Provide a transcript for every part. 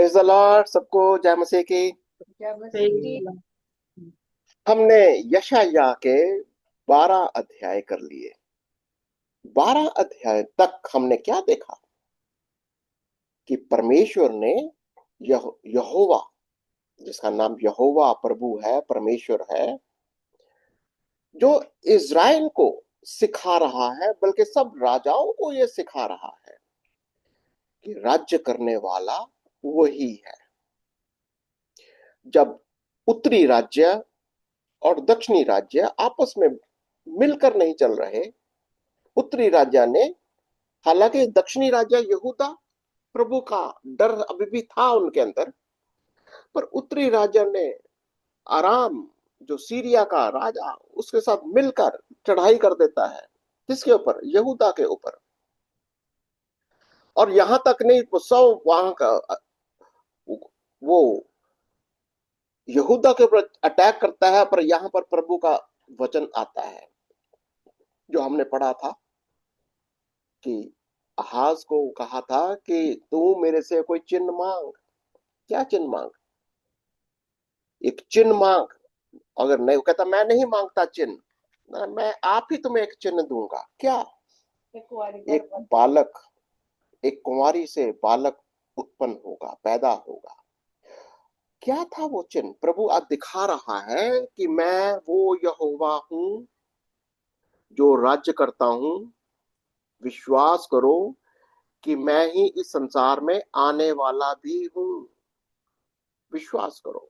Praise the Lord, सबको जय मसीह की। क्या बस कि सही। हमने यशायाह के 12 अध्याय कर लिए। 12 अध्याय तक हमने क्या देखा कि परमेश्वर ने यहोवा, जिसका नाम यहोवा प्रभु है, परमेश्वर है, जो इज़राइल को सिखा रहा है, बल्कि सब राजाओं को यह सिखा रहा है कि राज्य करने वाला वही है। जब उत्तरी राज्य और दक्षिणी राज्य आपस में मिलकर नहीं चल रहे, उत्तरी राजा ने, हालांकि दक्षिणी राजा यहूदा प्रभु का डर अभी भी था उनके अंदर, पर उत्तरी राजा ने आराम, जो सीरिया का राजा, उसके साथ मिलकर चढ़ाई कर देता है। किसके ऊपर? यहूदा के ऊपर। और यहां तक नहीं, वो सब वहां का, वो यहूदा के ऊपर अटैक करता है, पर यहां पर प्रभु का वचन आता है जो हमने पढ़ा था कि आहाज को कहा था कि तू मेरे से कोई चिन्ह मांग। क्या चिन्ह मांग? एक चिन्ह मांग। अगर नहीं, वो कहता मैं नहीं मांगता चिन्ह, मैं आप ही तुम्हें एक चिन्ह दूंगा। क्या? एक बालक, एक कुंवारी से बालक उत्पन्न होगा, पैदा होगा। क्या था वो चिन्ह? प्रभु आज दिखा रहा है कि मैं वो यहोवा हूं जो राज्य करता हूं। विश्वास करो कि मैं ही इस संसार में आने वाला भी हूं। विश्वास करो।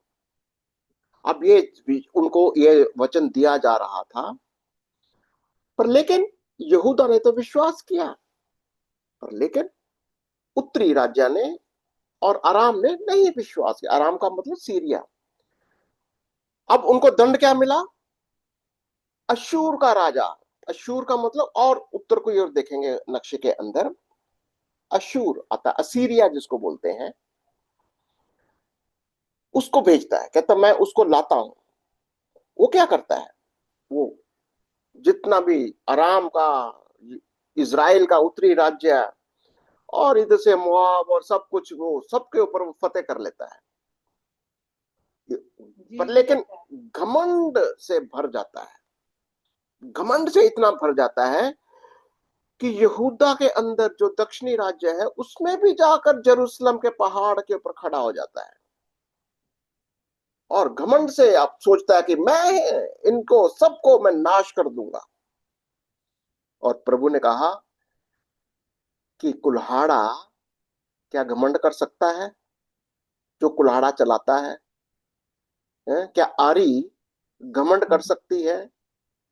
अब ये उनको ये वचन दिया जा रहा था, पर लेकिन यहूदा ने तो विश्वास किया। पर लेकिन उत्तरी राज्य ने और आराम ने नहीं विश्वास किया। आराम का मतलब सीरिया। अब उनको दंड क्या मिला? अशूर का राजा। अशूर का मतलब, और उत्तर को ओर देखेंगे नक्शे के अंदर, अशूर आता, असीरिया जिसको बोलते हैं, उसको भेजता है। कहता मैं उसको लाता हूं। वो क्या करता है? वो जितना भी आराम का, इज़राइल का उत्तरी राज्य और इधर से मोआब और सब कुछ, वो सबके ऊपर वो फतेह कर लेता है। पर जीत लेकिन लेता है। घमंड से भर जाता है। घमंड से इतना भर जाता है कि यहूदा के अंदर जो दक्षिणी राज्य है, उसमें भी जाकर जेरूसलम के पहाड़ के ऊपर खड़ा हो जाता है। और घमंड से आप सोचता है कि मैं इनको सबको मैं नाश कर दूंगा। और प्रभु ने कहा कि कुल्हाड़ा क्या घमंड कर सकता है? जो कुल्हाड़ा चलाता है, क्या आरी घमंड कर सकती है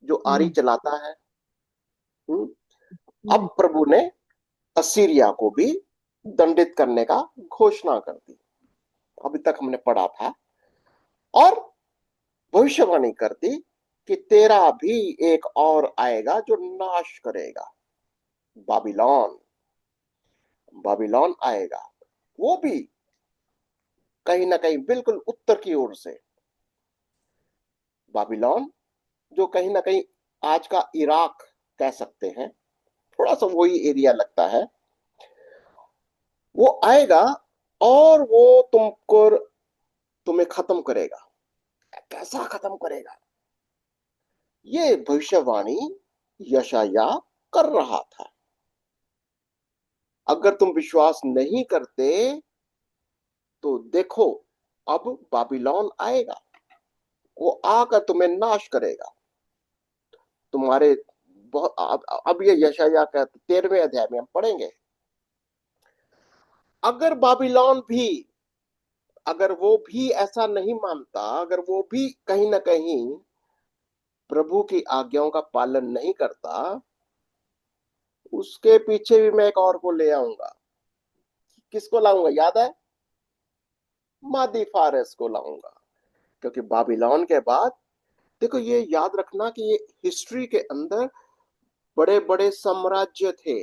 जो आरी चलाता है? हम्म? अब प्रभु ने असीरिया को भी दंडित करने का घोषणा कर दी। अभी तक हमने पढ़ा था। और भविष्यवाणी कर दी कि तेरा भी एक और आएगा जो नाश करेगा। बाबिलोन। बाबिलोन आएगा। वो भी कहीं ना कहीं बिल्कुल उत्तर की ओर से। बाबिलोन, जो कहीं ना कहीं आज का इराक कह सकते हैं, थोड़ा सा वही एरिया लगता है। वो आएगा और वो तुमको, तुम्हें खत्म करेगा। कैसा खत्म करेगा? ये भविष्यवाणी यशायाह कर रहा था। अगर तुम विश्वास नहीं करते तो देखो, अब बाबिलोन आएगा। वो आकर तुम्हें नाश करेगा। तुम्हारे अब ये यशायाह का 13वें अध्याय में हम पढ़ेंगे। अगर बाबिलोन भी, अगर वो भी ऐसा नहीं मानता, अगर वो भी कहीं ना कहीं प्रभु की आज्ञाओं का पालन नहीं करता, उसके पीछे भी मैं एक और को ले आऊंगा। किसको लाऊंगा? याद है? मादी फारस को लाऊंगा। क्योंकि बाबिलोन के बाद, देखो ये याद रखना कि ये हिस्ट्री के अंदर बड़े बड़े साम्राज्य थे।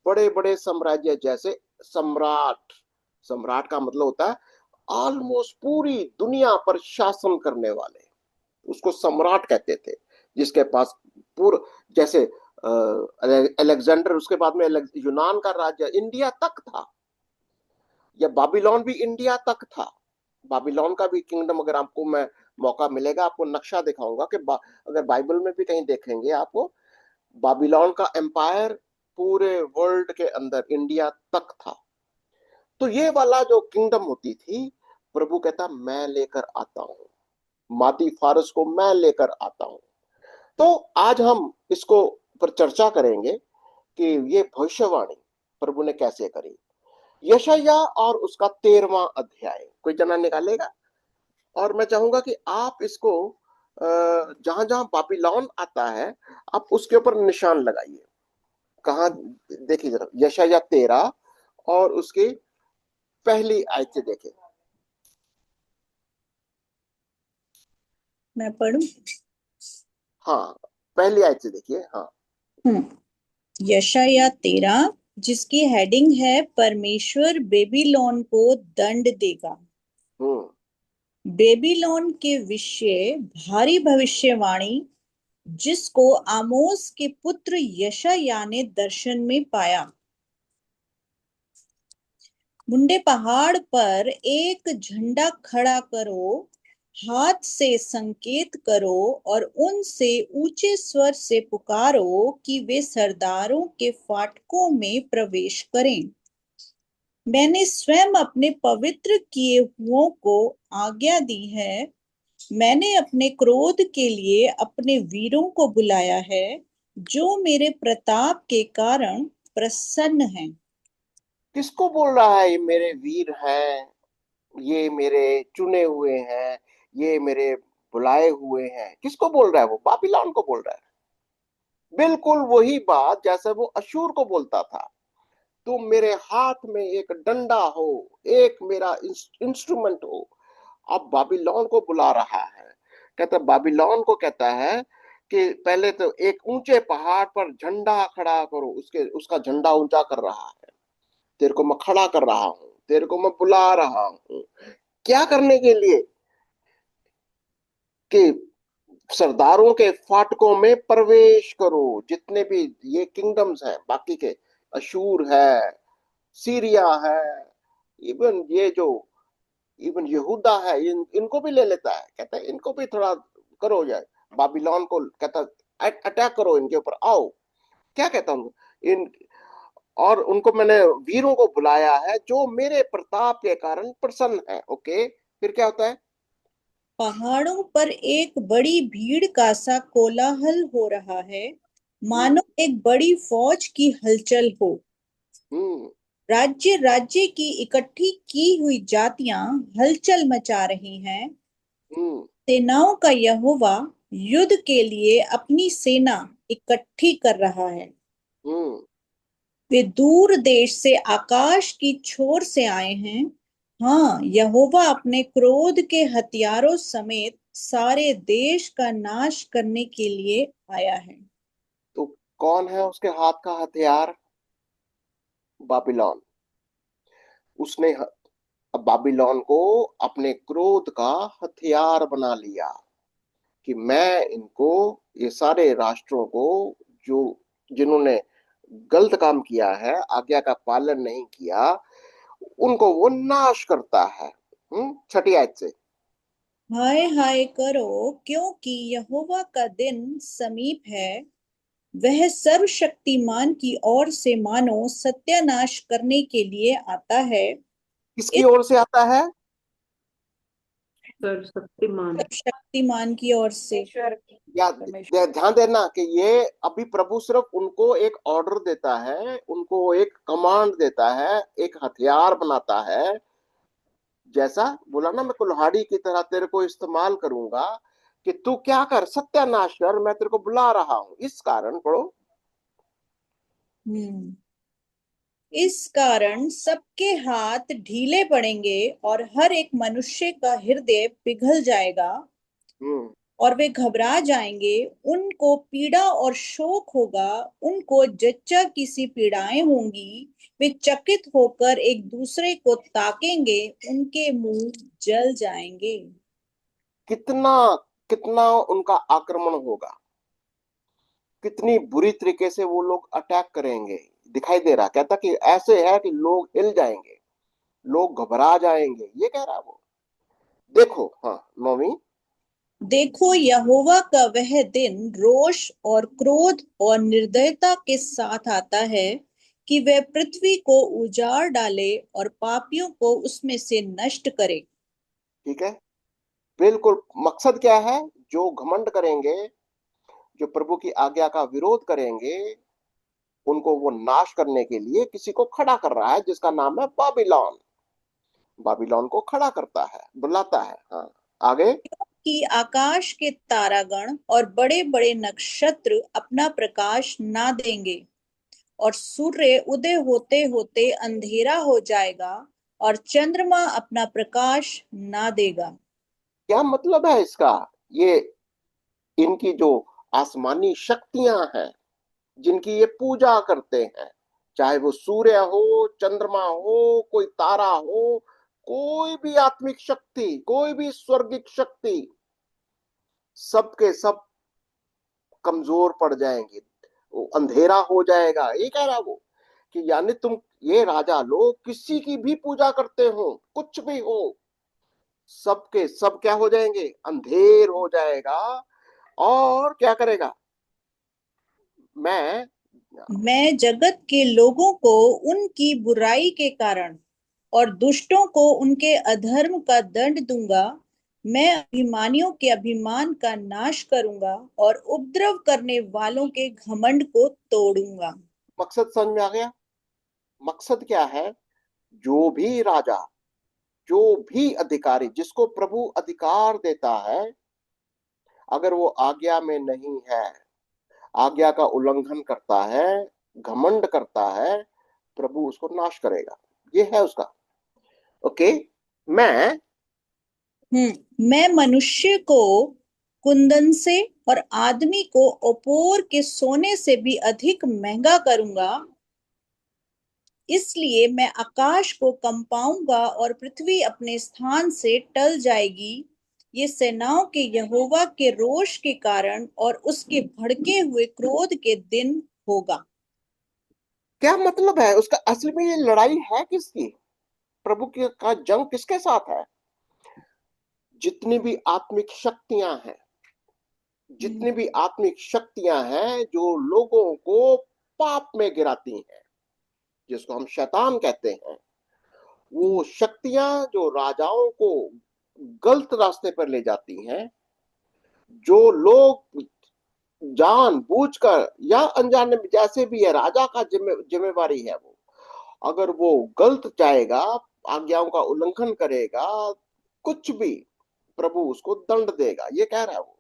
बड़े बड़े साम्राज्य, जैसे सम्राट। सम्राट का मतलब होता है ऑलमोस्ट पूरी दुनिया पर शासन करने वाले, उसको सम्राट कहते थे। जिसके पास पूरा, जैसे अलेक्जेंडर, उसके बाद में यूनान का राज्य इंडिया तक था। या बाबिलोन भी इंडिया तक था। बाबिलोन का भी किंगडम, अगर आपको मैं मौका मिलेगा आपको नक्शा दिखाऊंगा कि अगर बाइबल में भी कहीं देखेंगे आपको, बाबिलोन का एम्पायर पूरे वर्ल्ड के अंदर इंडिया तक था। तो ये वाला जो किंगडम होती थी, प्रभु कहता मैं लेकर आता हूं, मादी फारस को मैं लेकर आता हूं। तो आज हम इसको पर चर्चा करेंगे कि ये भविष्यवाणी प्रभु ने कैसे करी। यशाया और उसका 13वां अध्याय कोई जना निकालेगा, और मैं चाहूंगा कि आप इसको जहां जहां बाबिलोन आता है आप उसके ऊपर निशान लगाइए। कहा, देखिए जरा यशाया 13 और उसकी पहली आयत से देखें। मैं पढ़ूं? हाँ, पहली आयत से देखिए। हाँ, यशाया 13, जिसकी हेडिंग है परमेश्वर बेबीलोन को दंड देगा। हम्म बेबीलोन के विषय भारी भविष्यवाणी, जिसको आमोस के पुत्र यशायाह ने दर्शन में पाया। मुंडे पहाड़ पर एक झंडा खड़ा करो, हाथ से संकेत करो और उनसे ऊंचे स्वर से पुकारो कि वे सरदारों के फाटकों में प्रवेश करें। मैंने स्वयं अपने पवित्र किए हुओं को आज्ञा दी है। मैंने अपने क्रोध के लिए अपने वीरों को बुलाया है, जो मेरे प्रताप के कारण प्रसन्न हैं। किसको बोल रहा है? ये मेरे वीर हैं, ये मेरे चुने हुए हैं, ये मेरे बुलाए हुए हैं। किसको बोल रहा है? वो बाबिलोन को बोल रहा है। बिल्कुल वही बात जैसे वो अशूर को बोलता था, तुम मेरे हाथ में एक डंडा हो, एक मेरा इंस्ट्रूमेंट हो। अब बाबिलोन को बुला रहा है। कहता बाबिलोन को कहता है कि पहले तो एक ऊंचे पहाड़ पर झंडा खड़ा करो, उसके उसका झंडा ऊंचा कर रहा है। तेरे को मैं खड़ा कर रहा हूं, तेरे को मैं बुला रहा हूं। क्या करने के लिए? कि सरदारों के फाटकों में प्रवेश करो। जितने भी ये किंगडम्स हैं बाकी के, अशूर है, सीरिया है, इवन ये जो इवन यहूदा है, इनको भी ले लेता है। कहता है इनको भी थोड़ा करो जाए, बाबिलोन को कहता अटैक करो, इनके ऊपर आओ। क्या कहता हूँ इन, और उनको मैंने वीरों को बुलाया है जो मेरे प्रताप के कारण प्रसन्न है। ओके, फिर क्या होता है? पहाड़ों पर एक बड़ी भीड़ का सा कोलाहल हो रहा है, हम्म मानो एक बड़ी फौज की हलचल हो। हम्म राज्य राज्य की इकट्ठी की हुई जातियां हलचल मचा रही हैं। हम्म सेनाओं का यहोवा युद्ध के लिए अपनी सेना इकट्ठी कर रहा है। हम्म वे दूर देश से, आकाश की छोर से आए हैं। हाँ, यहोवा अपने क्रोध के हथियारों समेत सारे देश का नाश करने के लिए आया है। तो कौन है उसके हाथ का हथियार? बाबिलोन। उसने अब बाबिलोन को अपने क्रोध का हथियार बना लिया कि मैं इनको, ये सारे राष्ट्रों को जो जिन्होंने गलत काम किया है, आज्ञा का पालन नहीं किया, उनको वो नाश करता है। छठी आयत से। हाय हाय करो, क्योंकि यहोवा का दिन समीप है। वह सर्वशक्तिमान की ओर से मानो सत्यानाश करने के लिए आता है। किसकी इस ओर से आता है? सर्वशक्तिमान। सर्वशक्तिमान की ओर से। या परमेश्वर। ध्यान देना कि ये अभी प्रभु सिर्फ उनको एक ऑर्डर देता है, उनको एक कमांड देता है, एक हथियार बनाता है। जैसा बोला ना, मैं कुल्हाड़ी की तरह तेरे को इस्तेमाल करूंगा कि तू क्या कर, सत्यानाश कर, मैं तेरे को बुला रहा हूं। इस कारण पढ़ो। हम्म इस कारण सबके हाथ ढीले पड़ेंगे और हर एक मनुष्य का हृदय पिघल जाएगा हम्म और वे घबरा जाएंगे। उनको पीड़ा और शोक होगा, उनको जच्चा की सी पीड़ाएं होंगी। वे चकित होकर एक दूसरे को ताकेंगे, उनके मुंह जल जाएंगे। कितना कितना उनका आक्रमण होगा, कितनी बुरी तरीके से वो लोग अटैक करेंगे। दिखाई दे रहा, कहता कि ऐसे है कि लोग हिल जाएंगे। लोग घबरा जाएंगे, ये कह रहा है वो। देखो, हाँ, 9वीं। देखो, यहोवा का वह दिन रोष और क्रोध और निर्दयता के साथ आता है, कि वह पृथ्वी को उजाड़ डाले और पापियों को उसमें से नष्ट करे। ठीक है, बिल्कुल। मकसद क्या है? जो घमंड करेंगे, जो प्रभु की आज्ञा का विरोध करेंगे, उनको वो नाश करने के लिए किसी को खड़ा कर रहा है, जिसका नाम है बाबिलोन। बाबिलोन को खड़ा करता है, बुलाता है। हाँ, आगे। कि आकाश के तारागण और बड़े बड़े नक्षत्र अपना प्रकाश ना देंगे, और सूर्य उदय होते होते अंधेरा हो जाएगा, और चंद्रमा अपना प्रकाश ना देगा। क्या मतलब है इसका? ये इनकी जो आसमानी शक्तियां हैं, जिनकी ये पूजा करते हैं, चाहे वो सूर्य हो, चंद्रमा हो, कोई तारा हो, कोई भी आत्मिक शक्ति, कोई भी स्वर्गिक शक्ति, सबके सब कमजोर पड़ जाएंगे, वो अंधेरा हो जाएगा, ये कह रहा वो। कि यानी तुम, ये राजा लोग किसी की भी पूजा करते हो, कुछ भी हो, सबके सब क्या हो जाएंगे? अंधेर हो जाएगा। और क्या करेगा? मैं। मैं जगत के लोगों को उनकी बुराई के कारण और दुष्टों को उनके अधर्म का दंड दूंगा। मैं अभिमानियों के अभिमान का नाश करूंगा और उपद्रव करने वालों के घमंड को तोड़ूंगा। मकसद समझ में आ गया? मकसद क्या है? जो भी राजा, जो भी अधिकारी, जिसको प्रभु अधिकार देता है, अगर वो आज्ञा में नहीं है, आज्ञा का उल्लंघन करता है, घमंड करता है, प्रभु उसको नाश करेगा। ये है उसका। ओके। मैं। मैं मनुष्य को कुंदन से और आदमी को ओपोर के सोने से भी अधिक महंगा करूंगा। इसलिए मैं आकाश को कंपाऊंगा और पृथ्वी अपने स्थान से टल जाएगी। ये सेनाओं के यहोवा के रोष के कारण और उसके भड़के हुए क्रोध के दिन होगा। क्या मतलब है उसका? असल में ये लड़ाई है किसकी? प्रभु की का जंग किसके साथ है? जितनी भी आत्मिक शक्तियां हैं, जितनी भी आत्मिक शक्तियां हैं जो लोगों को पाप में गिराती हैं, जिसको हम शैतान कहते हैं, वो शक्तियां जो राजाओं को गलत रास्ते पर ले जाती हैं, जो लोग जान बूझकर या अनजाने में, जैसे भी है, राजा का जिम्मेवारी है वो, अगर वो गलत जाएगा, आज्ञाओं का उल्लंघन करेगा, कुछ भी, प्रभु उसको दंड देगा, ये कह रहा है वो।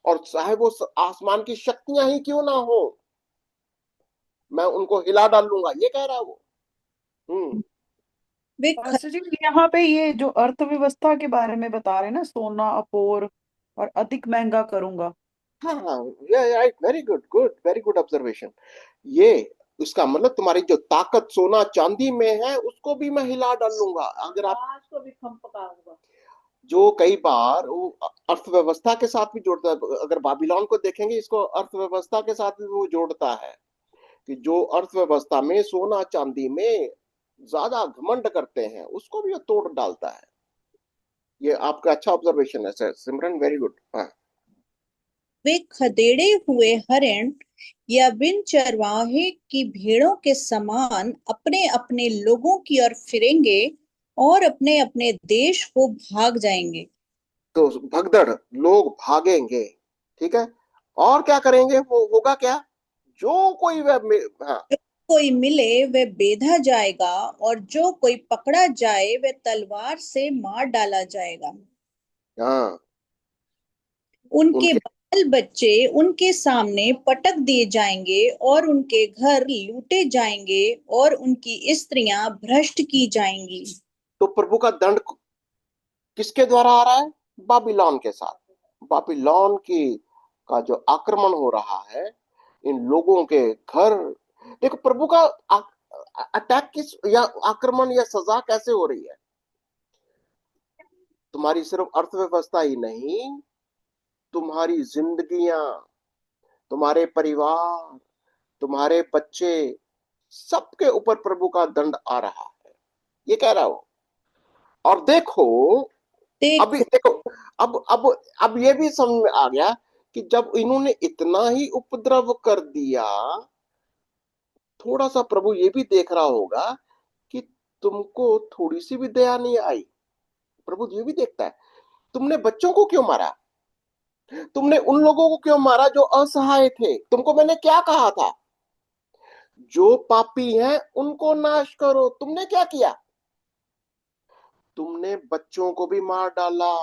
और चाहे वो आसमान की शक्तियां ही क्यों ना हो, मैं उनको हिला डाल लूंगा, ये कह रहा है वो। हम्म। वे ख... पास्टर जी, यहाँ पे ये जो अर्थव्यवस्था के बारे में बता रहे हैं ना, सोना अपोर और अधिक महंगा करूंगा। हाँ हाँ, right, very good, good, very good observation. ये उसका मतलब, तुम्हारी जो ताकत सोना चांदी में है, उसको भी मैं हिला डाल लूंगा। अगर आप, आज को भी खम पकाऊंगा। जो कई बार वो अर्थव्यवस्था के साथ भी जोड़ता है, अगर बाबिलोन को देखेंगे, इसको अर्थव्यवस्था के साथ भी वो जोड़ता है, कि जो अर्थव्यवस्था में, सोना चांदी में ज्यादा घमंड करते हैं, उसको भी वो तोड़ डालता है। ये आपका अच्छा ऑब्जर्वेशन है सर, सिमरन, वेरी गुड। हाँ। वे खदेड़े हुए हरिण या बिन चरवाहे की भेड़ों के समान अपने अपने लोगों की ओर फिरेंगे और अपने अपने देश को भाग जाएंगे। तो भगदड़, लोग भागेंगे। ठीक है। और क्या करेंगे? वो होगा क्या? जो कोई वह हाँ। जो कोई मिले वह बेधा जाएगा, और जो कोई पकड़ा जाए वह तलवार से मार डाला जाएगा। हाँ। उनके उनके बाल बच्चे उनके सामने पटक दिए जाएंगे, और उनके घर लूटे जाएंगे, और उनकी स्त्रियां भ्रष्ट की जाएंगी। तो प्रभु का दंड किसके द्वारा आ रहा है? बाबिलोन के साथ। बाबिलोन की का जो आक्रमण हो रहा है, इन लोगों के घर। देखो, प्रभु का अटैक किस, या आक्रमण या सजा कैसे हो रही है? तुम्हारी सिर्फ अर्थव्यवस्था ही नहीं, तुम्हारी जिंदगियां, तुम्हारे परिवार, तुम्हारे बच्चे, सबके ऊपर प्रभु का दंड आ रहा है, ये कह रहा हूं। और देखो, अभी देखो। देखो, अब ये भी समझ में आ गया कि जब इन्होंने इतना ही उपद्रव कर दिया, थोड़ा सा प्रभु ये भी देख रहा होगा कि तुमको थोड़ी सी भी दया नहीं आई। प्रभु ये भी देखता है, तुमने बच्चों को क्यों मारा, तुमने उन लोगों को क्यों मारा जो असहाय थे। तुमको मैंने क्या कहा था, जो पापी हैं उनको नाश करो। तुमने क्या किया, तुमने बच्चों को भी मार डाला,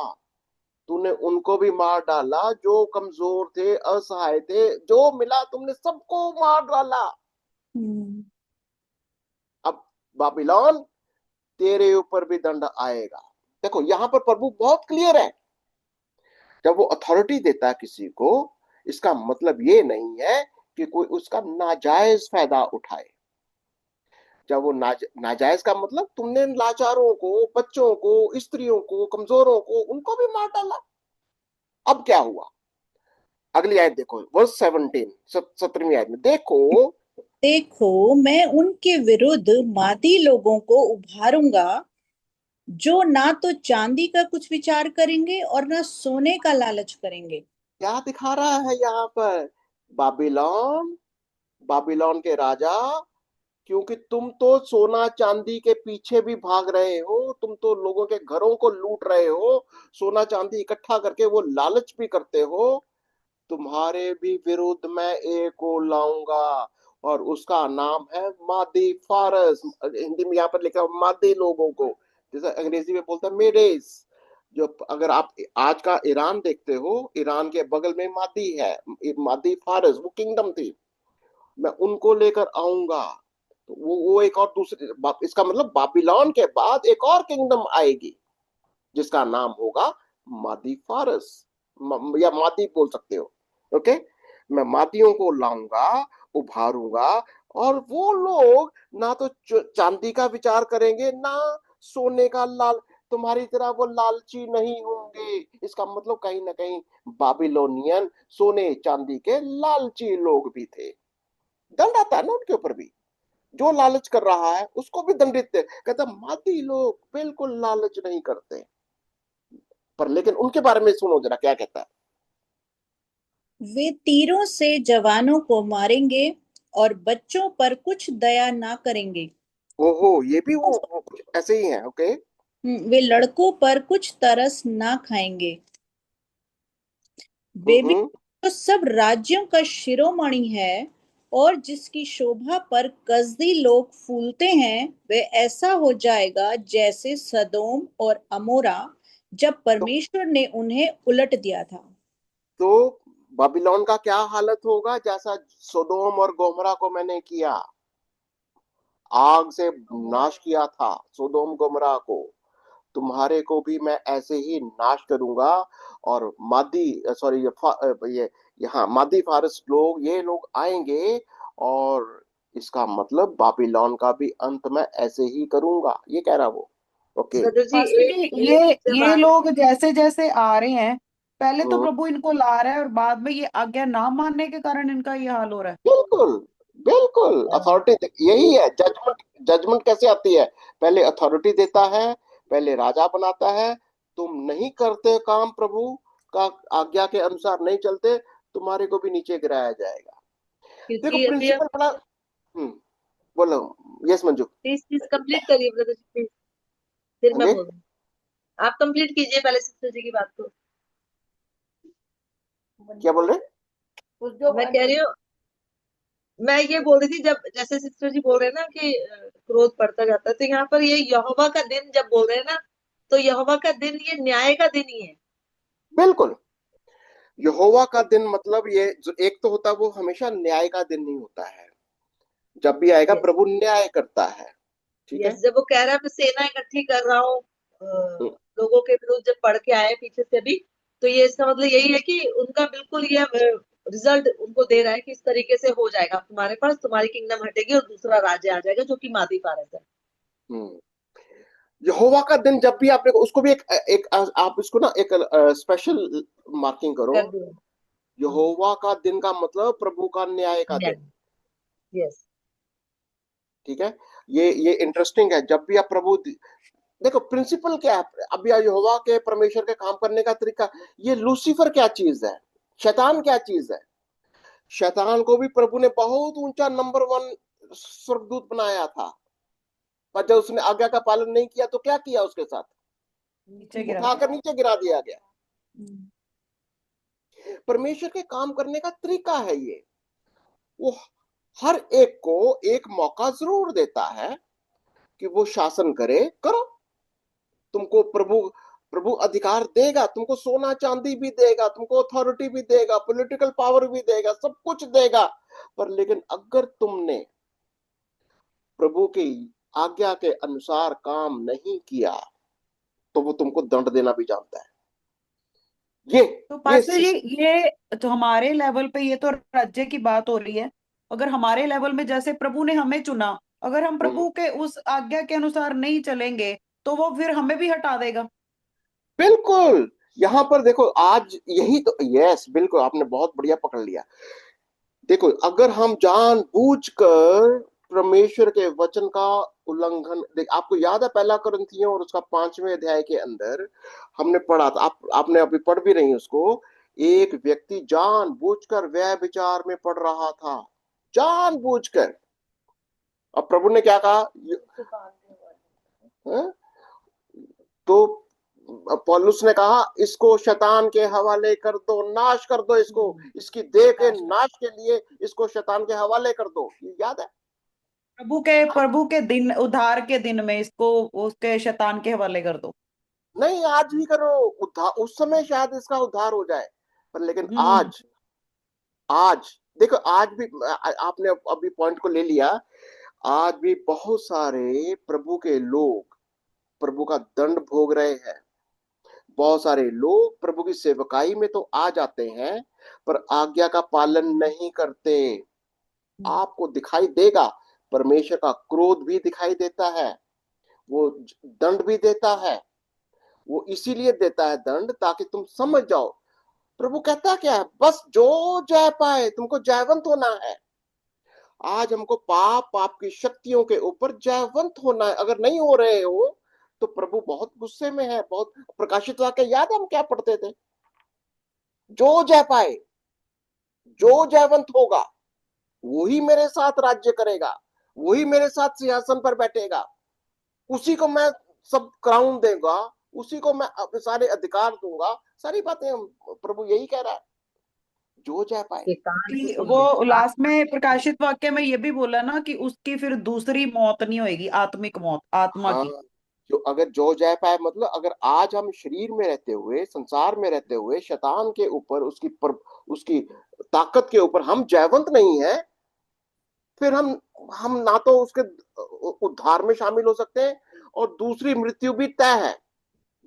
तूने उनको भी मार डाला जो कमजोर थे, असहाय थे, जो मिला तुमने सबको मार डाला। हम्म। अब बाबिलोन, तेरे ऊपर भी दंड आएगा। देखो यहां पर प्रभु बहुत क्लियर है। जब वो अथॉरिटी देता है किसी को, इसका मतलब ये नहीं है कि कोई उसका नाजायज फायदा उठाए। जब वो नाजायज का मतलब, तुमने लाचारों को, बच्चों को, स्त्रियों को, कमजोरों को, उनको भी मार डाला। अब क्या हुआ, अगली आयत देखो, वर्स 17, 17वीं आयत में देखो। देखो, मैं उनके विरुद्ध मादी लोगों को उभारूंगा, जो ना तो चांदी का कुछ विचार करेंगे और ना सोने का लालच करेंगे। क्या दिखा रहा है यहाँ पर, बाबिलोन, बाबिलोन के राजा, क्योंकि तुम तो सोना चांदी के पीछे भी भाग रहे हो, तुम तो लोगों के घरों को लूट रहे हो, सोना चांदी इकट्ठा करके वो लालच भी करते हो। तुम्हारे भी विरुद्ध मैं एक को लाऊंगा, और उसका नाम है मादी फारस। हिंदी में यहाँ पर लिखा है मादी लोगों को, जैसे अंग्रेजी में बोलता है मेडेस। जो, अगर आप आज का ईरान देखते हो, ईरान के बगल में मादी है, मादी फारस, वो किंगडम थी। मैं उनको लेकर आऊंगा। तो वो एक और दूसरे, इसका मतलब बाबिलोन के बाद एक और किंगडम आएगी, जिसका नाम होगा मादी फारस, या मादी बोल सकते हो। ओके, मैं मादियों को लाऊंगा, उभारूंगा, और वो लोग ना तो चांदी का विचार करेंगे, ना सोने का लाल, तुम्हारी तरह वो लालची नहीं होंगे। इसका मतलब कहीं ना कहीं बाबिलोनियन सोने चांदी के लालची लोग भी थे। दंड आता है ना उनके ऊपर भी। जो लालच कर रहा है उसको भी दंडित, कहता मादी लोग बिल्कुल लालच नहीं करते। पर लेकिन उनके बारे में सुनो जरा क्या कहता है। वे तीरों से जवानों को मारेंगे और बच्चों पर कुछ दया ना करेंगे। ओहो, ये भी वो कुछ ऐसे ही है। ओके। वे लड़कों पर कुछ तरस ना खाएंगे। वे भी हम्म। जो सब राज्यों का शिरोमणि है और जिसकी शोभा पर कसदी लोग फूलते हैं, वे ऐसा हो जाएगा जैसे सदोम और अमोरा, जब तो परमेश्वर ने उन्हें उलट दिया था। तो बाबिलोन का क्या हालत होगा, जैसा सोदोम और गोमरा को मैंने किया, आग से नाश किया था सोदोम गोमरा को, तुम्हारे को भी मैं ऐसे ही नाश करूंगा। और मादी, सॉरी, ये यहाँ मादी फारस लोग, ये लोग आएंगे, और इसका मतलब बाबिलोन का भी अंत मैं ऐसे ही करूंगा, ये कह रहा वो। ओके। ब्रदर जी, पास्टर एक जी, एक ये जब ये लोग जैसे जैसे आ रहे हैं, पहले तो हम्म। प्रभु इनको ला रहा है और बाद में ये आज्ञा ना मानने के कारण इनका ये हाल हो रहा बिल्कुल, बिल्कुल, अथॉरिटी यही है। जजमेंट, जजमेंट कैसे आती है, पहले अथॉरिटी देता है, पहले राजा बनाता है। तुम नहीं करते काम प्रभु का आज्ञा के अनुसार, नहीं चलते, तुम्हारे को भी नीचे गिराया जाएगा। देखो क्योंकि अभी प्रिंसिपल बड़ा। बोलो। Yes Manju. Please please complete करिए ब्रदर जी, प्लीज, फिर हाँ मैं जी। बोल दूँ। आप कंप्लीट कीजिए पहले सिस्टर जी की बात को। क्या बोल रहे। मैं कह रही हूँ, मैं ये बोल रही थी, जब जैसे सिस्टर जी बोल रहे हैं ना कि क्रोध बढ़ता जाता है, तो यहाँ पर ये यहोवा का दिन जब बोल रहे हैं ना, तो यहोवा का दिन ये न्याय का दिन ही है। बिल्कुल, यहोवा का दिन मतलब ये जो एक तो होता है, वो हमेशा न्याय का दिन नहीं होता है। जब भी आएगा यस, प्रभु न्याय करता है। ठीक यस, है। जब वो कह रहा है मैं सेना इकट्ठी कर रहा हूँ हम्म, लोगों के विरुद्ध, जब पढ़ के आए पीछे से भी, तो ये इसका मतलब यही है कि उनका बिल्कुल ये रिजल्ट उनको दे रहा है कि इस तरीके से हो जाएगा तुम्हारे पास, तुम्हारी किंगडम हटेगी और दूसरा राज्य आ जाएगा जो कि मादी फारस है। हम्म। यहोवा का दिन जब भी आप देखो, उसको भी एक आप इसको ना एक स्पेशल मार्किंग करो। कर दिया। यहोवा का दिन का मतलब प्रभु का न्याय का दिन। यस। ठीक है। ये इंटरेस्टिंग है, जब भी आप प्रभु देखो प्रिंसिपल क्या है, अब यहोवा के परमेश्वर के काम करने का तरीका। ये लूसीफर क्या चीज है, शैतान क्या चीज है। शैतान को भी प्रभु ने बहुत ऊंचा नंबर 1 स्वर्गदूत बनाया था, पर जब उसने आज्ञा का पालन नहीं किया तो क्या किया उसके साथ, नीचे गिरा उठाकर नीचे गिरा दिया गया। हम्म, परमेश्वर के काम करने का तरीका है ये। वो हर एक को एक मौका जरूर देता है कि वो शासन करे, करो। तुमको प्रभु प्रभु अधिकार देगा, तुमको सोना चांदी भी देगा, तुमको अथॉरिटी भी देगा, पॉलिटिकल पावर भी देगा, सब कुछ देगा। पर लेकिन अगर तुमने प्रभु की आज्ञा के अनुसार काम नहीं किया तो वो तुमको दंड देना भी जानता है। ये तो ये पास्टर जी, ये तो हमारे लेवल पे, ये तो राज्य की बात हो रही है। अगर हमारे लेवल में जैसे प्रभु ने हमें चुना, अगर हम हम्म, प्रभु के उस आज्ञा के अनुसार नहीं चलेंगे तो वो फिर हमें भी हटा देगा। बिल्कुल। यहां पर देखो आज यही तो, यस बिल्कुल आपने बहुत बढ़िया पकड़ लिया। देखो अगर हम जानबूझकर परमेश्वर के वचन का उल्लंघन, देख आपको याद है पहला कुरिन्थियों और उसका 5वें अध्याय के अंदर हमने पढ़ा था, आपने अभी पढ़ भी रही उसको। एक व्यक्ति जानबूझकर व्यभिचार में पड़ रहा था, जानबूझकर। अब प्रभु ने क्या कहा, हाँ? तो पौलुस ने कहा इसको शैतान के हवाले कर दो, नाश कर दो इसको, इसकी देह के नाश के लिए इसको शैतान के हवाले कर दो। ये याद है। प्रभु के दिन, उद्धार के दिन में इसको उसके शैतान के हवाले कर दो। नहीं आज भी करो, उद्धार उस समय शायद इसका उद्धार हो जाए, पर लेकिन हम्म। आज, आज देखो आज भी आपने अभी पॉइंट को ले लिया। आज भी बहुत सारे प्रभु के लोग प्रभु का दंड भोग रहे हैं। बहुत सारे लोग प्रभु की सेवकाई में तो आ जाते हैं पर आज्ञा का पालन नहीं करते। आपको दिखाई देगा, परमेश्वर का क्रोध भी दिखाई देता है, वो दंड भी देता है। वो इसीलिए देता है दंड ताकि तुम समझ जाओ। प्रभु कहता क्या है, बस जो जय पाए, तुमको जयवंत होना है। आज हमको पाप की शक्तियों के ऊपर जयवंत होना है। अगर नहीं हो रहे हो तो प्रभु बहुत गुस्से में है। बहुत प्रकाशित वाक्य याद है हम क्या पढ़ते थे, जो जय पाए, जो जयवंत होगा वही मेरे साथ राज्य करेगा, वही मेरे साथ सिंहासन पर बैठेगा, उसी को मैं सब क्राउन देगा, उसी को मैं सारे अधिकार दूंगा। सारी बातें प्रभु यही कह रहा है, जो जय पाए। कि वो लास्ट में प्रकाशित वाक्य में ये भी बोला ना कि उसकी फिर दूसरी मौत नहीं होगी, आत्मिक मौत, आत्मा हाँ, की। जो अगर जो जय पाए मतलब अगर आज हम शरीर में रहते हुए, संसार में रहते हुए शैतान के ऊपर, उसकी ताकत के ऊपर हम जयवंत नहीं है, फिर हम ना तो उसके उद्धार में शामिल हो सकते हैं, और दूसरी मृत्यु भी तय है।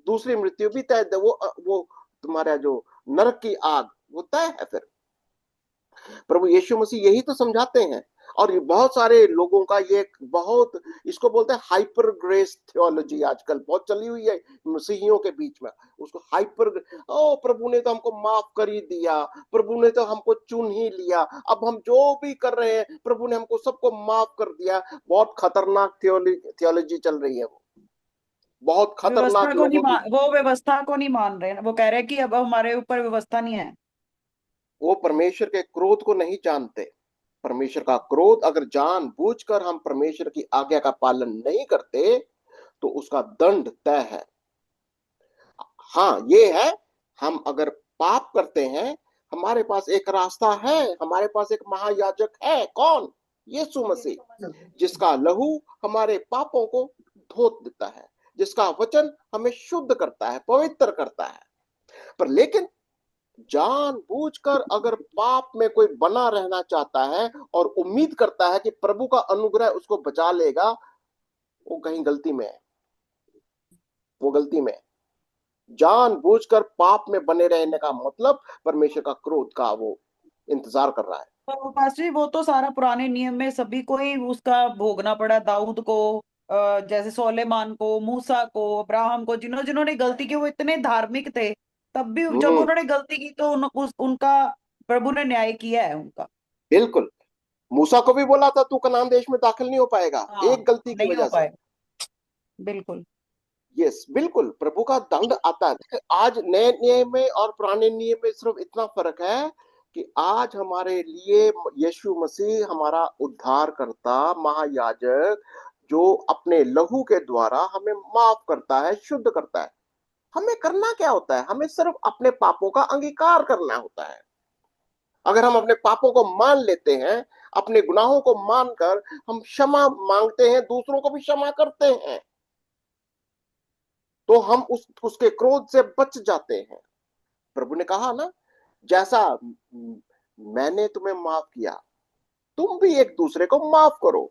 दूसरी मृत्यु भी तय है, वो तुम्हारा जो नरक की आग वो तय है। फिर प्रभु यीशु मसीह यही तो समझाते हैं। और ये बहुत सारे लोगों का ये बहुत, इसको बोलते हैं हाइपर ग्रेस थियोलॉजी, आजकल बहुत चली हुई है मसीहियों के बीच में। उसको हाइपर, ओ प्रभु ने तो हमको माफ कर ही दिया, प्रभु ने तो हमको चुन ही लिया, अब हम जो भी कर रहे हैं प्रभु ने हमको सबको माफ कर दिया। बहुत खतरनाक थियोलॉजी चल रही है वो, बहुत व्यवस्था खतरनाक को नहीं लोगों की। मान, वो व्यवस्था को नहीं मान रहे हैं। वो कह रहे हैं कि अब हमारे ऊपर व्यवस्था नहीं है। वो परमेश्वर के क्रोध को नहीं जानते। परमेश्वर का क्रोध, अगर जानबूझकर हम परमेश्वर की आज्ञा का पालन नहीं करते तो उसका दंड तय है। हाँ ये है, हम अगर पाप करते हैं, हमारे पास एक रास्ता है, हमारे पास एक महायाजक है। कौन? यीशु मसीह, जिसका लहू हमारे पापों को धो देता है, जिसका वचन हमें शुद्ध करता है, पवित्र करता है। पर लेकिन जानबूझकर अगर पाप में कोई बना रहना चाहता है और उम्मीद करता है कि प्रभु का अनुग्रह उसको बचा लेगा, वो कहीं गलती में है। वो गलती में है। जानबूझकर पाप में बने रहने का मतलब परमेश्वर का क्रोध का वो इंतजार कर रहा है। तो पास्टर जी, वो तो सारा पुराने नियम में सभी को ही उसका भोगना पड़ा। दाऊद को, जैसे सोलेमान को, मूसा को, अब्राहम को, जिन्होंने गलती की, वो इतने धार्मिक थे, तब भी जब हम्म, उन्होंने गलती की तो उनका प्रभु ने न्याय किया है उनका। बिल्कुल। मूसा को भी बोला था तू कनान देश में दाखिल नहीं हो पाएगा हाँ, एक गलती की नहीं हो वजह से। पाए। बिल्कुल। यस, बिल्कुल प्रभु का दंड आता है। देखिए, आज नए नियम में और पुराने नियम में सिर्फ इतना फर्क है कि आज हमारे लिए यीशु मसीह हमारा उद्धार करता महायाजक, जो अपने लहू के द्वारा हमें माफ करता है, शुद्ध करता है। हमें करना क्या होता है? हमें सिर्फ अपने पापों का अंगीकार करना होता है। अगर हम अपने पापों को मान लेते हैं, अपने गुनाहों को मानकर हम क्षमा मांगते हैं, दूसरों को भी क्षमा करते हैं, तो हम उसके क्रोध से बच जाते हैं। प्रभु ने कहा ना, जैसा मैंने तुम्हें माफ किया, तुम भी एक दूसरे को माफ करो।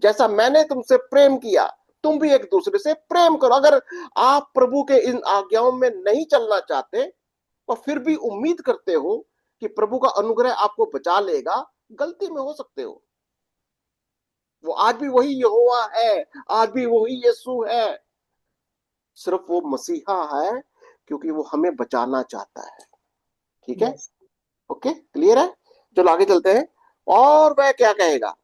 जैसा मैंने तुमसे प्रेम किया, तुम भी एक दूसरे से प्रेम करो। अगर आप प्रभु के इन आज्ञाओं में नहीं चलना चाहते और फिर भी उम्मीद करते हो कि प्रभु का अनुग्रह आपको बचा लेगा, गलती में हो सकते हो। वो आज भी वही यहोवा है, आज भी वही यीशु है, सिर्फ वो मसीहा है क्योंकि वो हमें बचाना चाहता है। ठीक है, यस। ओके, क्लियर है? चलो आगे चलते हैं। और वह क्या कहेगा?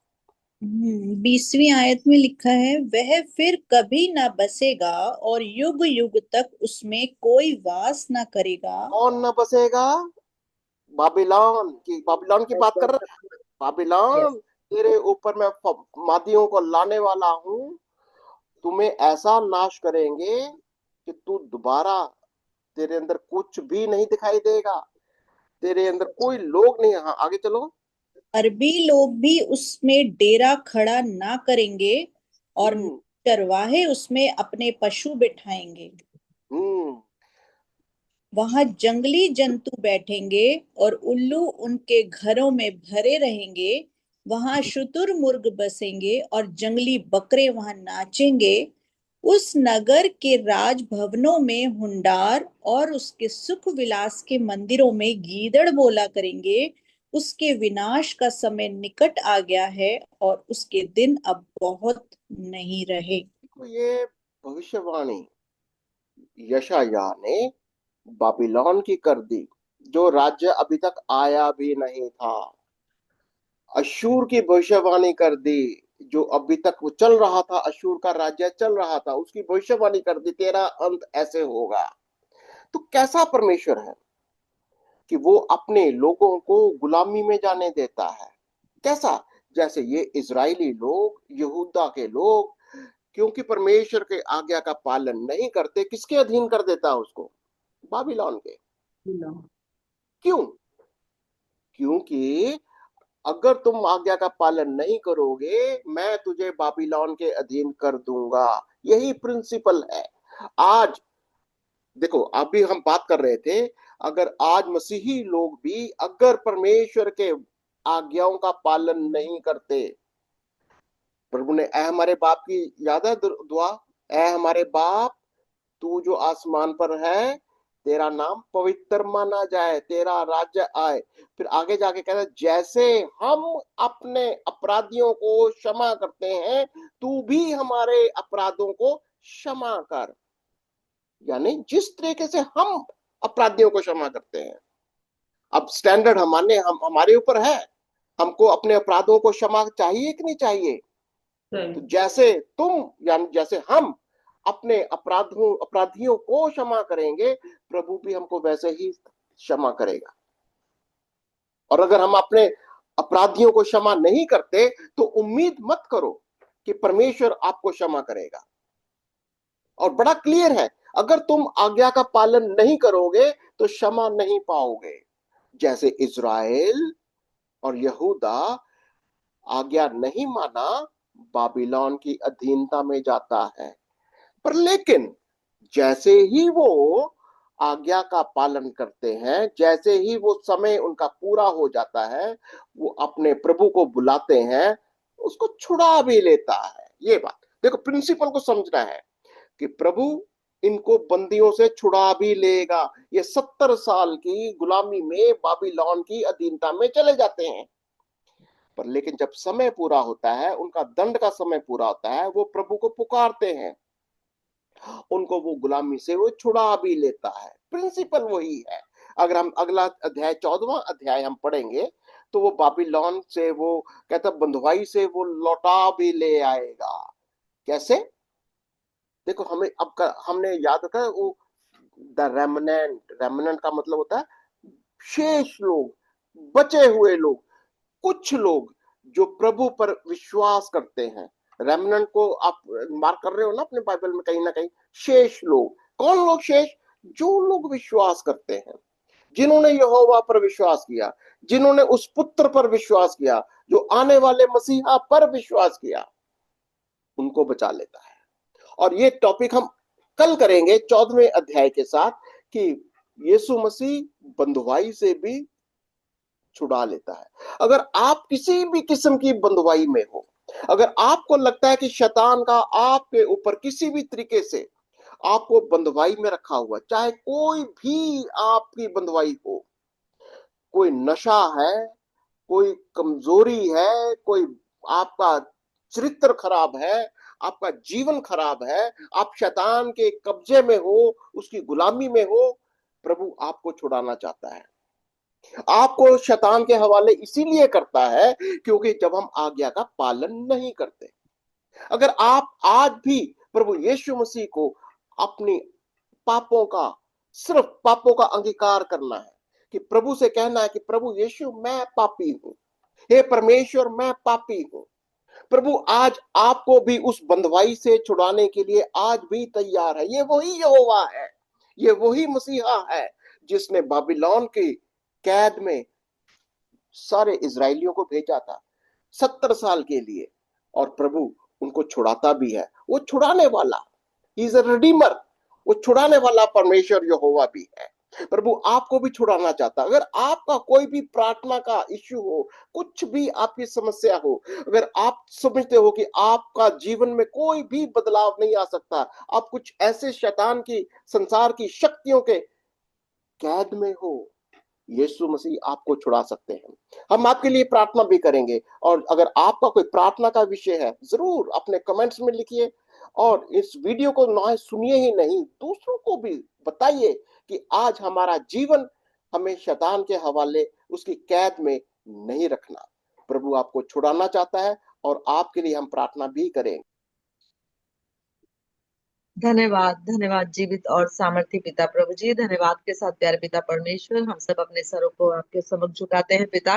20वीं आयत में लिखा है, वह फिर कभी ना बसेगा और युग युग तक उसमें कोई वास ना करेगा। कौन न बसेगा? बाबिलोन की बात कर रहा है। बाबिलोन, यस। तेरे ऊपर मैं मादियों को लाने वाला हूं, तुम्हें ऐसा नाश करेंगे कि तू दोबारा, तेरे अंदर कुछ भी नहीं दिखाई देगा, तेरे अंदर कोई लोग नहीं। हाँ, आगे चलो। अरबी लोग भी उसमें डेरा खड़ा ना करेंगे और हम्म चरवाहे उसमें अपने पशु बिठाएंगे। हम्म वहां जंगली जंतु बैठेंगे और उल्लू उनके घरों में भरे रहेंगे। वहां शुतुरमुर्ग बसेंगे और जंगली बकरे वहां नाचेंगे। उस नगर के राजभवनों में हुंडार और उसके सुख विलास के मंदिरों में गीदड़ बोला करेंगे। उसके विनाश का समय निकट आ गया है और उसके दिन अब बहुत नहीं रहे। तो ये भविष्यवाणी यशायाह ने बाबिलोन की कर दी, जो राज्य अभी तक आया भी नहीं था। अशूर की भविष्यवाणी कर दी, जो अभी तक वो चल रहा था, अशूर का राज्य चल रहा था, उसकी भविष्यवाणी कर दी, तेरा अंत ऐसे होगा। तो कैसा परमेश्वर है कि वो अपने लोगों को गुलामी में जाने देता है? कैसा? जैसे ये इजरायली लोग, यहूदा के लोग, क्योंकि परमेश्वर के आज्ञा का पालन नहीं करते, किसके अधीन कर देता है उसको? बाबिलोन के। क्यों? क्योंकि अगर तुम आज्ञा का पालन नहीं करोगे, मैं तुझे बाबिलोन के अधीन कर दूंगा। यही प्रिंसिपल है। आज देखो, अभी हम बात कर रहे थे, अगर आज मसीही लोग भी अगर परमेश्वर के आज्ञाओं का पालन नहीं करते, प्रभु ने ए हमारे बाप की याद है दुआ, ए हमारे बाप तू जो आसमान पर है, तेरा नाम पवित्र माना जाए, तेरा राज्य आए। फिर आगे जाके कहता है, जैसे हम अपने अपराधियों को क्षमा करते हैं, तू भी हमारे अपराधों को क्षमा कर। यानी जिस तरीके से हम अपराधियों को क्षमा करते हैं, अब स्टैंडर्ड हमारे ऊपर है, हमको अपने अपराधों को क्षमा चाहिए कि नहीं चाहिए? तो जैसे तुम, यानी जैसे हम अपने अपराधियों को क्षमा करेंगे, प्रभु भी हमको वैसे ही क्षमा करेगा। और अगर हम अपने अपराधियों को क्षमा नहीं करते, तो उम्मीद मत करो कि परमेश्वर आपको क्षमा करेगा। और बड़ा क्लियर है, अगर तुम आज्ञा का पालन नहीं करोगे तो क्षमा नहीं पाओगे। जैसे इज़राइल और यहूदा आज्ञा नहीं माना, बाबिलोन की अधीनता में जाता है। पर लेकिन जैसे ही वो आज्ञा का पालन करते हैं, जैसे ही वो समय उनका पूरा हो जाता है, वो अपने प्रभु को बुलाते हैं, उसको छुड़ा भी लेता है। ये बात देखो, प्रिंसिपल को समझना है कि प्रभु इनको बंदियों से छुड़ा भी लेगा। ये 70 साल की गुलामी में बाबिलोन की अधीनता में चले जाते हैं, पर लेकिन जब समय पूरा होता है, उनका दंड का समय पूरा होता है, वो प्रभु को पुकारते हैं, उनको वो गुलामी से वो छुड़ा भी लेता है। प्रिंसिपल वही है। अगर हम अगला अध्याय 14वां अध्याय हम पढ़ेंगे, तो वो बाबिलोन से, वो कहता बंधुआई से वो लौटा भी ले आएगा। कैसे? देखो हमें हमने याद रखा है वो द रेमनेंट, रेमनेंट का मतलब होता है शेष लोग, बचे हुए लोग, कुछ लोग जो प्रभु पर विश्वास करते हैं। रेमनेंट को आप मार्क कर रहे हो ना अपने बाइबल में कहीं ना कहीं, शेष लोग। कौन लोग शेष? जो लोग विश्वास करते हैं, जिन्होंने यहोवा पर विश्वास किया, जिन्होंने उस पुत्र पर विश्वास किया, जो आने वाले मसीहा पर विश्वास किया, उनको बचा लेता है। और ये टॉपिक हम कल करेंगे 14वें अध्याय के साथ, कि यीशु मसीह बंधुआई से भी छुड़ा लेता है। अगर आप किसी भी किस्म की बंधुआई में हो, अगर आपको लगता है कि शैतान का आपके ऊपर किसी भी तरीके से आपको बंधुआई में रखा हुआ, चाहे कोई भी आपकी बंधुआई हो, कोई नशा है, कोई कमजोरी है, कोई आपका चरित्र खराब है, आपका जीवन खराब है, आप शैतान के कब्जे में हो, उसकी गुलामी में हो, प्रभु आपको छुड़ाना चाहता है। आपको शैतान के हवाले इसीलिए करता है क्योंकि जब हम आज्ञा का पालन नहीं करते। अगर आप आज भी प्रभु यीशु मसीह को अपनी पापों का, सिर्फ पापों का अंगीकार करना है, कि प्रभु से कहना है कि प्रभु यीशु मैं पापी हूं, हे परमेश्वर मैं पापी हूं, प्रभु आज आपको भी उस बंधुआई से छुड़ाने के लिए आज भी तैयार है। ये वही यहोवा है, ये वही मसीहा है जिसने बाबिलोन की कैद में सारे इजरायलियों को भेजा था 70 साल के लिए, और प्रभु उनको छुड़ाता भी है। वो छुड़ाने वाला, ही इज अ रिडीमर, वो छुड़ाने वाला परमेश्वर यहोवा भी है। प्रभु आपको भी छुड़ाना चाहता। अगर आपका कोई भी प्रार्थना का इश्यू हो, कुछ भी आपकी समस्या हो, अगर आप समझते हो कि आपका जीवन में कोई भी बदलाव नहीं आ सकता, आप कुछ ऐसे शैतान की, संसार की शक्तियों के कैद में हो, यीशु मसीह आपको छुड़ा सकते हैं। हम आपके लिए प्रार्थना भी करेंगे, और अगर आपका कोई प्रार्थना का विषय है, जरूर अपने कमेंट्स में लिखिए, और इस वीडियो को ना सुनिए ही नहीं, दूसरों को भी बताइए कि आज हमारा जीवन हमें शैतान के हवाले, उसकी कैद में नहीं रखना। प्रभु आपको छुड़ाना चाहता है, और आपके लिए हम प्रार्थना भी करेंगे। धन्यवाद, धन्यवाद जीवित और सामर्थ्य पिता प्रभु जी। धन्यवाद के साथ प्यारे पिता परमेश्वर, हम सब अपने सरों को आपके समक्ष झुकाते हैं पिता।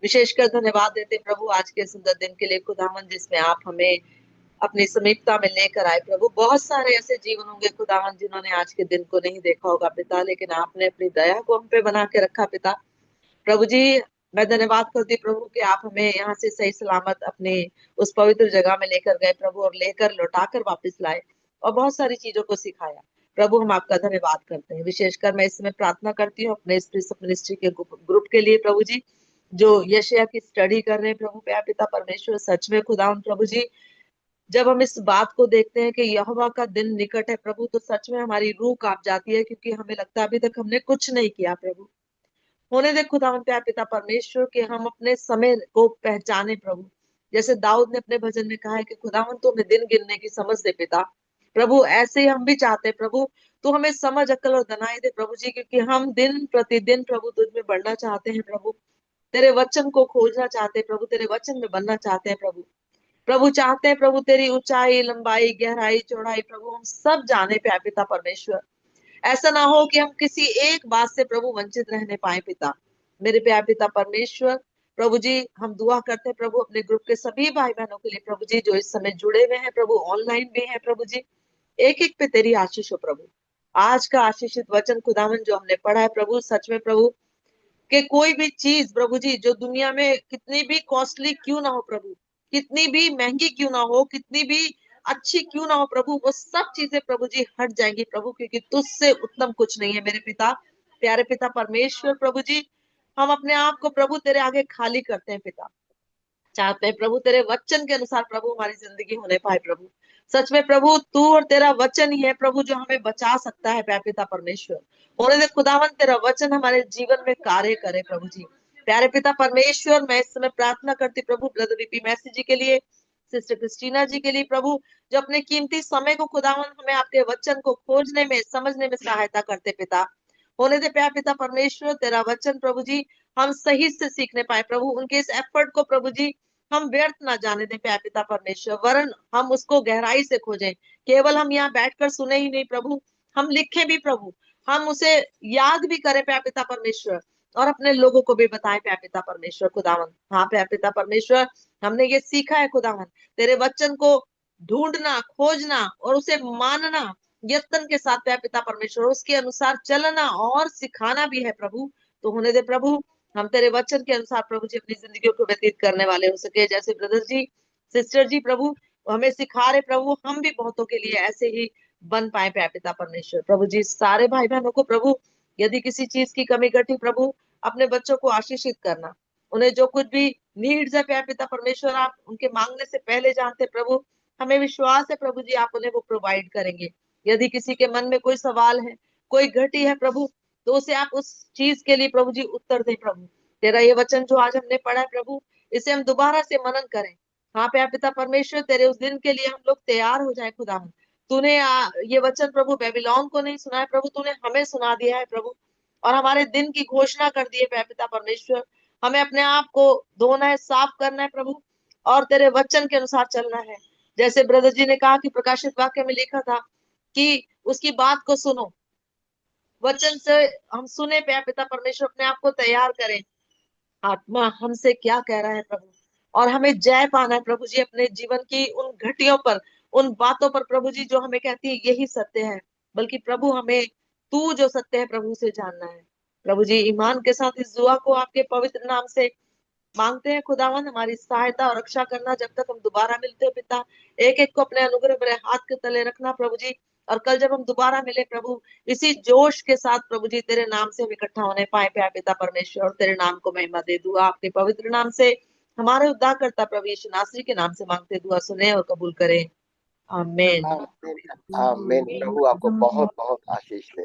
विशेषकर धन्यवाद देते प्रभु आज के सुंदर दिन के लिए खुदावन, जिसमें आप हमें अपनी समीपता में लेकर आए प्रभु। बहुत सारे ऐसे जीवन होंगे खुदावन जिन्होंने आज के दिन को नहीं देखा होगा पिता, लेकिन आपने अपनी दया को हम पे बना के रखा पिता। प्रभु जी मैं धन्यवाद करती प्रभु कि आप हमें यहाँ से सही सलामत अपने उस पवित्र जगह में लेकर गए प्रभु, और लेकर लौटाकर वापस लाए और बहुत सारी चीजों को सिखाया प्रभु। हम आपका धन्यवाद करते हैं। विशेषकर मैं इस समय प्रार्थना करती हूँ अपने मिनिस्ट्री के ग्रुप के लिए प्रभु जी, जो यशायाह की स्टडी कर रहे हैं प्रभु प्यार पिता परमेश्वर। सच में खुदावन प्रभु जी, जब हम इस बात को देखते हैं कि यहोवा का दिन निकट है प्रभु, तो सच में हमारी रूह कांप जाती है, क्योंकि हमें लगता है अभी तक हमने कुछ नहीं किया प्रभु। होने दे खुदावन प्यार पिता परमेश्वर कि हम अपने समय को पहचाने प्रभु। जैसे दाऊद ने अपने भजन में कहा है कि खुदावन तो हमें दिन गिनने की समझ दे पिता। प्रभु ऐसे ही हम भी चाहते हैं प्रभु, तो हमें समझ अक्ल और दनाई दे प्रभु जी, क्योंकि हम दिन प्रतिदिन प्रभु तुझ में बढ़ना चाहते हैं प्रभु। तेरे वचन को खोजना चाहते हैं प्रभु, तेरे वचन में बनना चाहते हैं प्रभु। प्रभु चाहते हैं प्रभु तेरी ऊंचाई, लंबाई, गहराई, चौड़ाई प्रभु हम सब जाने प्यार पिता परमेश्वर। ऐसा ना हो कि हम किसी एक बात से प्रभु वंचित रहने पाए पिता। मेरे प्यार पिता परमेश्वर प्रभु जी, हम दुआ करते हैं प्रभु अपने ग्रुप के सभी भाई बहनों के लिए प्रभु जी, जो इस समय जुड़े हुए हैं प्रभु, ऑनलाइन भी हैं प्रभु जी। एक एक पे तेरी आशीष हो प्रभु। आज का आशीषित वचन खुदावन जो हमने पढ़ा है प्रभु, सच में प्रभु कि कोई भी चीज प्रभु जी जो दुनिया में कितनी भी कॉस्टली क्यों ना हो प्रभु, कितनी भी महंगी क्यों ना हो, कितनी भी अच्छी क्यों ना हो प्रभु, वो सब चीजें प्रभु जी हट जाएंगी प्रभु, क्योंकि तुझसे उत्तम कुछ नहीं है मेरे पिता प्यारे पिता परमेश्वर। प्रभु जी हम अपने आप को प्रभु तेरे आगे खाली करते हैं पिता, चाहते हैं प्रभु तेरे वचन के अनुसार प्रभु हमारी जिंदगी होने पाए प्रभु। सच में प्रभु तू और तेरा वचन ही है प्रभु जो हमें बचा सकता है प्यारे पिता परमेश्वर। होने दे खुदावन तेरा वचन हमारे जीवन में कार्य करे प्रभु जी। प्यारे पिता परमेश्वर मैं इस समय प्रार्थना करती प्रभु ब्रदर बीपी मैसी जी के लिए, सिस्टर क्रिस्टीना जी के लिए प्रभु, जो अपने कीमती समय को खुदावन हमें आपके वचन को खोजने में, समझने में सहायता करते पिता। होने दे प्यार पिता परमेश्वर तेरा वचन प्रभु जी हम सही से सीखने पाए प्रभु, उनके इस एफर्ट को प्रभु जी हम व्यर्थ ना जाने दें प्यारे पिता परमेश्वर, वरन हम उसको गहराई से खोजें। केवल हम यहाँ बैठकर सुने ही नहीं प्रभु, हम लिखे भी प्रभु, हम उसे याद भी करें प्यारे पिता परमेश्वर, और अपने लोगों को भी बताएं प्यारे पिता परमेश्वर खुदावन। हाँ प्यारे पिता परमेश्वर, हमने ये सीखा है खुदावन, तेरे वचन को ढूंढना, खोजना और उसे मानना यत्न के साथ प्यारे पिता परमेश्वर, उसके अनुसार चलना और सिखाना भी है प्रभु। तो होने दे प्रभु, हम तेरे वचन के अनुसार प्रभु जी अपनी जिंदगी को व्यतीत करने वाले हो सके। जैसे ब्रदर जी, सिस्टर जी प्रभु हमें सिखा रहे प्रभु, हम भी बहुतों के लिए ऐसे ही बन पाए प्यारे पिता परमेश्वर। प्रभु जी सारे भाई बहनों को प्रभु, यदि किसी चीज की कमी घटी प्रभु, अपने बच्चों को आशीषित करना, उन्हें जो कुछ भी नीड्स है प्यारे पिता परमेश्वर, आप उनके मांगने से पहले जानते प्रभु। हमें विश्वास है प्रभु जी आप उन्हें वो प्रोवाइड करेंगे। यदि किसी के मन में कोई सवाल है, कोई घटी है प्रभु, तो उसे आप उस चीज के लिए प्रभु जी उत्तर दें प्रभु। तेरा ये वचन जो आज हमने पढ़ा है प्रभु, इसे हम दोबारा से मनन करें। हाँ प्यारे पिता परमेश्वर, तेरे उस दिन के लिए हम लोग तैयार हो जाए खुदा। तूने ये वचन प्रभु बेबीलोन को नहीं सुना है प्रभु, तूने हमें सुना दिया है प्रभु, और हमारे दिन की घोषणा कर दी है प्यारे पिता परमेश्वर। हमें अपने आप को धोना है, साफ करना है प्रभु, और तेरे वचन के अनुसार चलना है। जैसे ब्रदर जी ने कहा कि प्रकाशित वाक्य में लिखा था कि उसकी बात को सुनो, वचन से हम सुने प्यारे पिता परमेश्वर, अपने आप को तैयार करें। आत्मा हमसे क्या कह रहा है प्रभु, और हमें जय पाना है प्रभु जी अपने जीवन की उन घटियों पर, उन बातों पर प्रभु जी जो हमें कहती है यही सत्य है, बल्कि प्रभु हमें तू जो सत्य है प्रभु से जानना है। प्रभु जी ईमान के साथ इस दुआ को आपके पवित्र नाम से मांगते हैं खुदावन, हमारी सहायता और रक्षा करना जब तक हम दोबारा मिलते हो पिता। एक एक को अपने अनुग्रह भरे हाथ के तले रखना प्रभु जी, और कल जब हम दोबारा मिले प्रभु, इसी जोश के साथ प्रभु जी तेरे नाम से हम इकट्ठा होने पाए प्यारे पिता परमेश्वर, और तेरे नाम को महिमा दे। दुआ आपके पवित्र नाम से हमारे उद्धारकर्ता प्रभु यीशु नासरी के नाम से मांगते, दुआ सुने और कबूल करें। आमीन। आमीन। आमीन। प्रभु आपको बहुत बहुत आशीष दे।